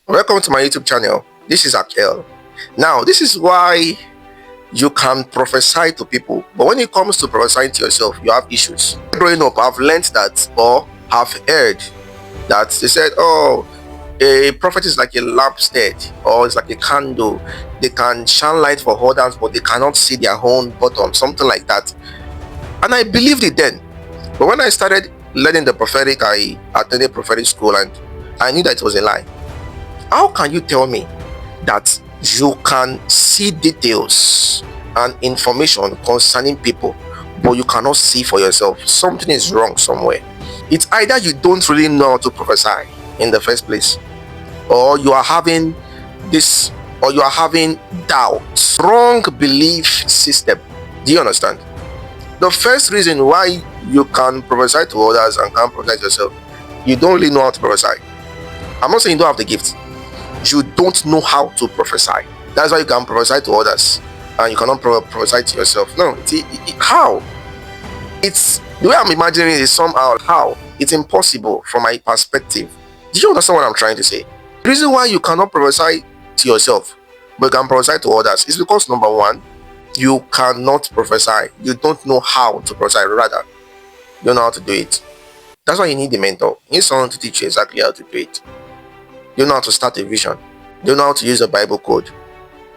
Welcome to my YouTube channel. This is Akel. Now, this is why you can prophesy to people, but when it comes to prophesying to yourself, you have issues. Growing up, I've learned that, or have heard that they said, oh, a prophet is like a lampstand, or it's like a candle. They can shine light for others, but they cannot see their own bottom, something like that. And I believed it then. But when I started learning the prophetic, I attended prophetic school and I knew that it was a lie. How can you tell me that you can see details and information concerning people, but you cannot see for yourself? Something is wrong somewhere. It's either you don't really know how to prophesy in the first place, or you are having this, or you are having doubts, wrong belief system. Do you understand? The first reason why you can prophesy to others and can't prophesy to yourself, you don't really know how to prophesy. I'm not saying you don't have the gift. You don't know how to prophesy. That's why you can prophesy to others and you cannot prophesy to yourself. No, how? It's the way I'm imagining it is somehow how it's impossible from my perspective. Do you understand what I'm trying to say? The reason why you cannot prophesy to yourself but you can prophesy to others is because, number one, you cannot prophesy. You don't know how to prophesy. Rather, you don't know how to do it. That's why you need a mentor. You need someone to teach you exactly how to do it. You don't know how to start a vision. You don't know how to use a Bible code.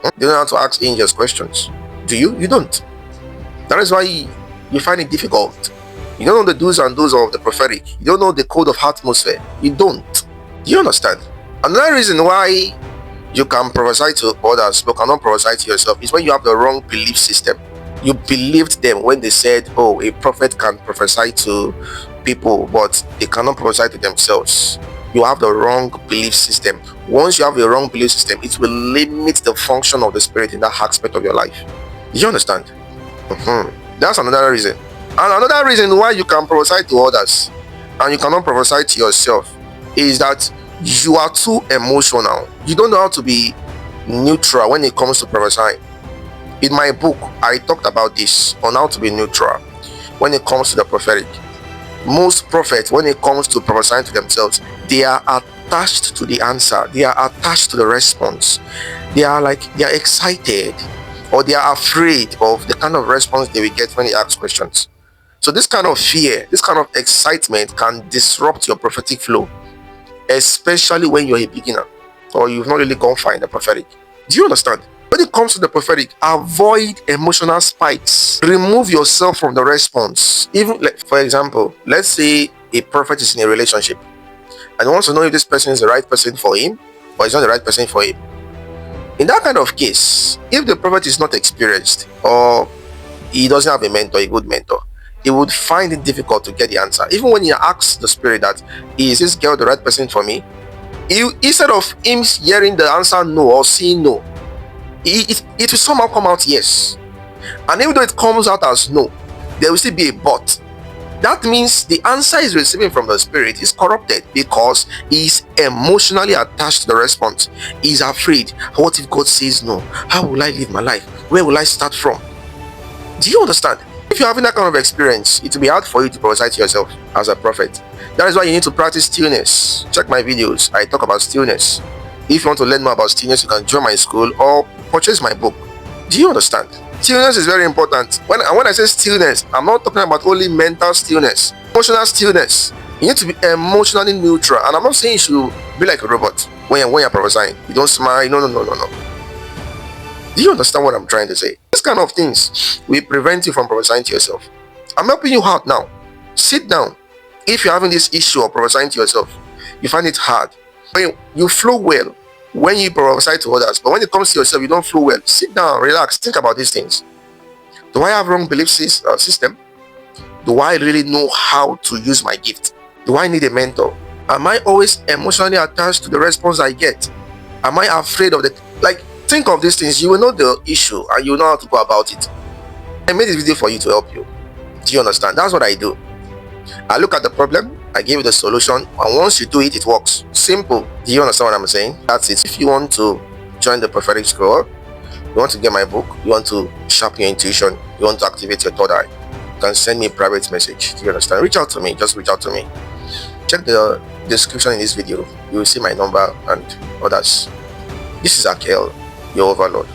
You don't know how to ask angels questions. Do you? You don't. That is why you find it difficult. You don't know the do's and don'ts of the prophetic. You don't know the code of atmosphere. You don't. Do you understand? Another reason why you can prophesy to others but cannot prophesy to yourself is when you have the wrong belief system. You believed them when they said, oh, a prophet can prophesy to people, but they cannot prophesy to themselves. You have the wrong belief system. Once you have a wrong belief system, it will limit the function of the spirit in that aspect of your life. Do you understand? That's another reason. And another reason why you can prophesy to others and you cannot prophesy to yourself is that you are too emotional. You don't know how to be neutral when it comes to prophesying. In my book, I talked about this on how to be neutral when it comes to the prophetic. Most prophets, when it comes to prophesying to themselves, they are attached to the answer. They are attached to the response. They are excited, or they are afraid of the kind of response they will get when they ask questions. So this kind of fear, this kind of excitement can disrupt your prophetic flow, especially when you're a beginner or you've not really gone far in the prophetic. Do you understand? When it comes to the prophetic, avoid emotional spikes. Remove yourself from the response. Even, for example, let's say a prophet is in a relationship and wants to know if this person is the right person for him or is not the right person for him. In that kind of case, if the prophet is not experienced or he doesn't have a mentor, a good mentor, he would find it difficult to get the answer. Even when he asks the spirit that, is this girl the right person for me? Instead of him hearing the answer no or seeing no, it will somehow come out yes. And even though it comes out as no, there will still be a but. That means the answer he's receiving from the spirit is corrupted because he is emotionally attached to the response. He's afraid. What if God says no? How will I live my life? Where will I start from? Do you understand? If you're having that kind of experience, it will be hard for you to prophesy to yourself as a prophet. That is why you need to practice stillness. Check my videos. I talk about stillness. If you want to learn more about stillness, you can join my school or purchase my book. Do you understand? Stillness is very important. When I say stillness, I'm not talking about only mental stillness. Emotional stillness. You need to be emotionally neutral. And I'm not saying you should be like a robot when you're prophesying. You don't smile. No. Do you understand what I'm trying to say? These kind of things will prevent you from prophesying to yourself. I'm helping you out now. Sit down. If you're having this issue of prophesying to yourself, you find it hard. You flow well when you prophesy to others, but when it comes to yourself, you don't flow well. Sit down, relax, think about these things. Do I have wrong belief system? Do I really know how to use my gift? Do I need a mentor? Am I always emotionally attached to the response I get? Am I afraid of think of these things. You will know the issue and you will know how to go about it. I made this video for you to help you. Do you understand? That's what I do. I look at the problem, I give you the solution, and once you do it, it works. Simple. Do you understand what I'm saying? That's it. If you want to join the prophetic school, you want to get my book, you want to sharpen your intuition, you want to activate your third eye, you can send me a private message. Do you understand? Reach out to me. Just reach out to me. check the description in this video. You will see my number and others. This is Akel, your overlord.